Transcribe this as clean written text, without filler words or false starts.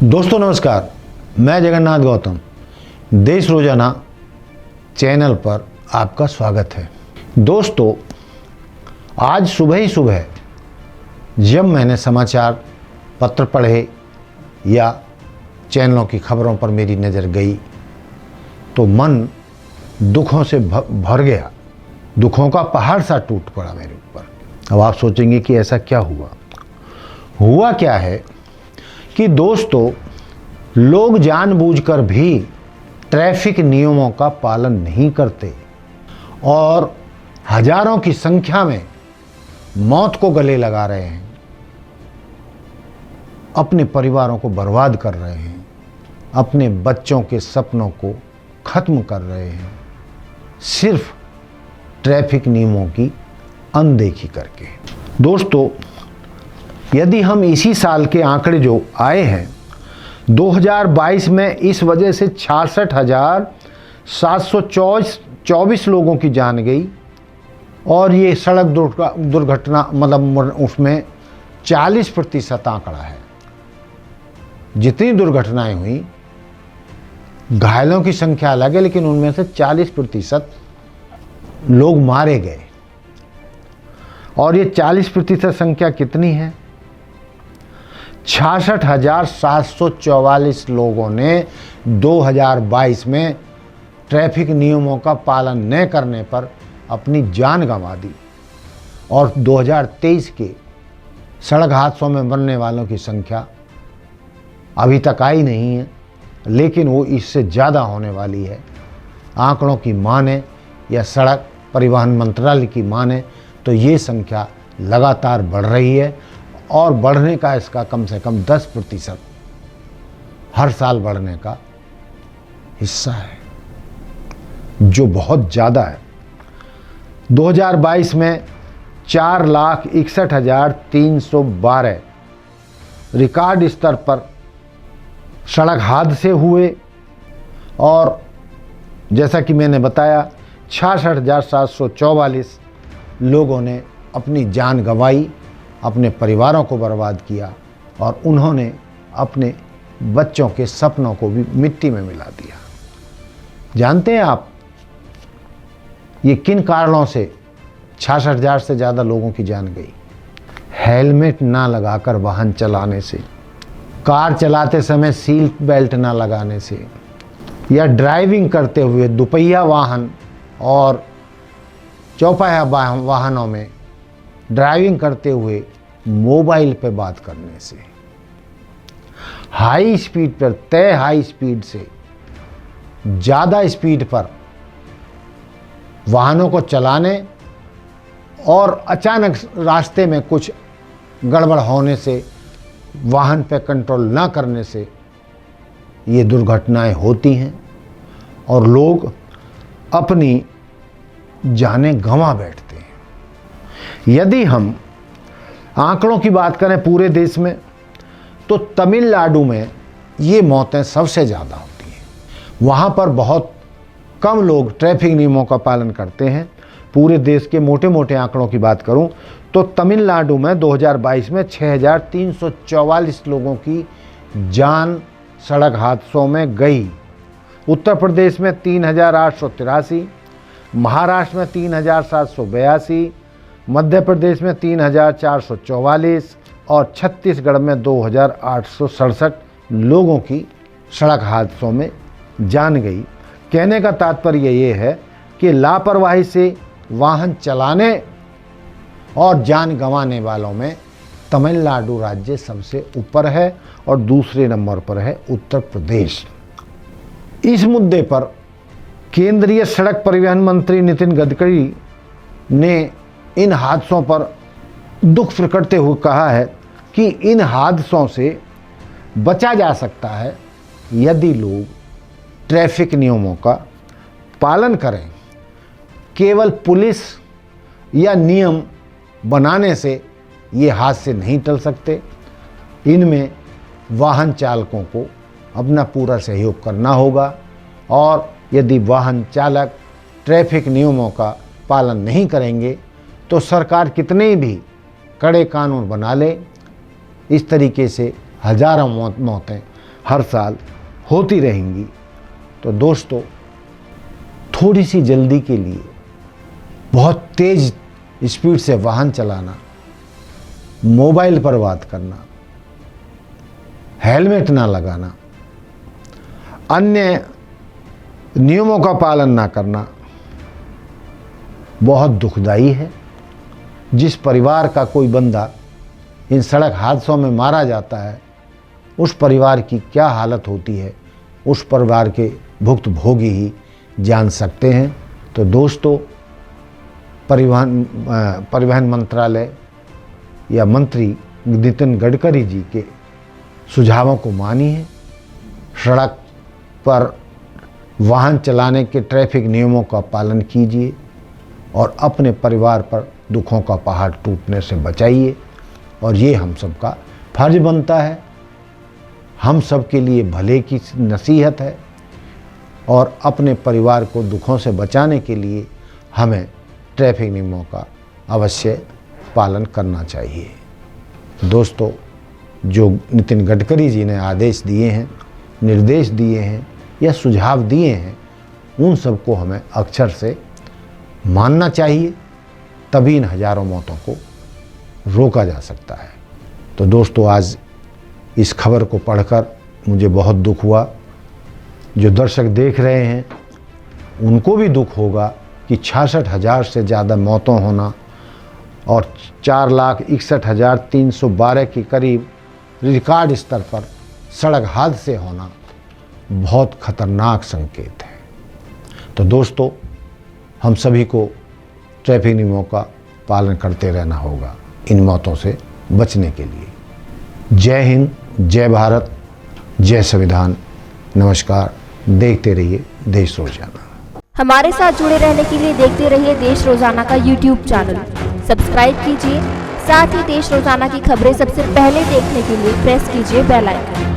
दोस्तों नमस्कार, मैं जगन्नाथ गौतम देश रोजाना चैनल पर आपका स्वागत है। दोस्तों, आज सुबह ही सुबह जब मैंने समाचार पत्र पढ़े या चैनलों की खबरों पर मेरी नज़र गई तो मन दुखों से भर गया। दुखों का पहाड़ सा टूट पड़ा मेरे ऊपर। अब आप सोचेंगे कि ऐसा क्या हुआ क्या है कि दोस्तों, लोग जानबूझकर भी ट्रैफिक नियमों का पालन नहीं करते और हजारों की संख्या में मौत को गले लगा रहे हैं, अपने परिवारों को बर्बाद कर रहे हैं, अपने बच्चों के सपनों को खत्म कर रहे हैं, सिर्फ ट्रैफिक नियमों की अनदेखी करके। दोस्तों, यदि हम इसी साल के आंकड़े जो आए हैं 2022 में, इस वजह से 66,724 लोगों की जान गई और ये सड़क दुर्घटना मतलब उसमें 40% आंकड़ा है। जितनी दुर्घटनाएं हुई, घायलों की संख्या अलग है, लेकिन उनमें से 40% लोग मारे गए। और ये 40% संख्या कितनी है? 66,744 लोगों ने 2022 में ट्रैफिक नियमों का पालन न करने पर अपनी जान गंवा दी। और 2023 के सड़क हादसों में मरने वालों की संख्या अभी तक आई नहीं है, लेकिन वो इससे ज़्यादा होने वाली है। आंकड़ों की माने या सड़क परिवहन मंत्रालय की माने तो ये संख्या लगातार बढ़ रही है और बढ़ने का इसका कम से कम 10% हर साल बढ़ने का हिस्सा है, जो बहुत ज़्यादा है। 2022 में 4,61,312 रिकॉर्ड स्तर पर सड़क हादसे हुए और जैसा कि मैंने बताया 66,744 लोगों ने अपनी जान गंवाई, अपने परिवारों को बर्बाद किया और उन्होंने अपने बच्चों के सपनों को भी मिट्टी में मिला दिया। जानते हैं आप ये किन कारणों से 66,000 से ज़्यादा लोगों की जान गई? हेलमेट ना लगाकर वाहन चलाने से, कार चलाते समय सीट बेल्ट ना लगाने से, या ड्राइविंग करते हुए दुपहिया वाहन और चौपहिया वाहनों में ड्राइविंग करते हुए मोबाइल पे बात करने से, हाई स्पीड पर, तय हाई स्पीड से ज़्यादा स्पीड पर वाहनों को चलाने और अचानक रास्ते में कुछ गड़बड़ होने से वाहन पे कंट्रोल ना करने से ये दुर्घटनाएं होती हैं और लोग अपनी जानें गंवा बैठते हैं। यदि हम आंकड़ों की बात करें पूरे देश में तो तमिलनाडु में ये मौतें सबसे ज़्यादा होती हैं। वहाँ पर बहुत कम लोग ट्रैफिक नियमों का पालन करते हैं। पूरे देश के मोटे मोटे आंकड़ों की बात करूं तो तमिलनाडु में 2022 में 6,344 लोगों की जान सड़क हादसों में गई। उत्तर प्रदेश में 3,883, महाराष्ट्र में 3,782, मध्य प्रदेश में 3,444 और छत्तीसगढ़ में 2,867 लोगों की सड़क हादसों में जान गई। कहने का तात्पर्य ये है कि लापरवाही से वाहन चलाने और जान गंवाने वालों में तमिलनाडु राज्य सबसे ऊपर है और दूसरे नंबर पर है उत्तर प्रदेश। इस मुद्दे पर केंद्रीय सड़क परिवहन मंत्री नितिन गडकरी ने इन हादसों पर दुख प्रकटते हुए कहा है कि इन हादसों से बचा जा सकता है यदि लोग ट्रैफिक नियमों का पालन करें। केवल पुलिस या नियम बनाने से ये हादसे नहीं टल सकते। इनमें वाहन चालकों को अपना पूरा सहयोग करना होगा और यदि वाहन चालक ट्रैफिक नियमों का पालन नहीं करेंगे तो सरकार कितने भी कड़े कानून बना ले, इस तरीके से हजारों मौतें हर साल होती रहेंगी। तो दोस्तों, थोड़ी सी जल्दी के लिए बहुत तेज स्पीड से वाहन चलाना, मोबाइल पर बात करना, हेलमेट ना लगाना, अन्य नियमों का पालन ना करना बहुत दुखदाई है। जिस परिवार का कोई बंदा इन सड़क हादसों में मारा जाता है, उस परिवार की क्या हालत होती है, उस परिवार के भुक्तभोगी ही जान सकते हैं। तो दोस्तों, परिवहन मंत्रालय या मंत्री नितिन गडकरी जी के सुझावों को मानिए, सड़क पर वाहन चलाने के ट्रैफिक नियमों का पालन कीजिए और अपने परिवार पर दुखों का पहाड़ टूटने से बचाइए। और ये हम सबका फर्ज बनता है, हम सब के लिए भले की नसीहत है और अपने परिवार को दुखों से बचाने के लिए हमें ट्रैफिक नियमों का अवश्य पालन करना चाहिए। दोस्तों, जो नितिन गडकरी जी ने आदेश दिए हैं, निर्देश दिए हैं या सुझाव दिए हैं, उन सबको हमें अक्षर से मानना चाहिए, तभी इन हजारों मौतों को रोका जा सकता है। तो दोस्तों, आज इस खबर को पढ़कर मुझे बहुत दुख हुआ। जो दर्शक देख रहे हैं उनको भी दुख होगा कि 66,000 से ज़्यादा मौतों होना और 4,61,312 के करीब रिकॉर्ड स्तर पर सड़क हादसे होना बहुत खतरनाक संकेत है। तो दोस्तों, हम सभी को ट्रैफिक नियमों का पालन करते रहना होगा इन मौतों से बचने के लिए। जय हिंद, जय भारत, जय संविधान। नमस्कार। देखते रहिए देश रोजाना। हमारे साथ जुड़े रहने के लिए देखते रहिए देश रोजाना का YouTube चैनल सब्सक्राइब कीजिए। साथ ही देश रोजाना की खबरें सबसे पहले देखने के लिए प्रेस कीजिए बेल आइकन।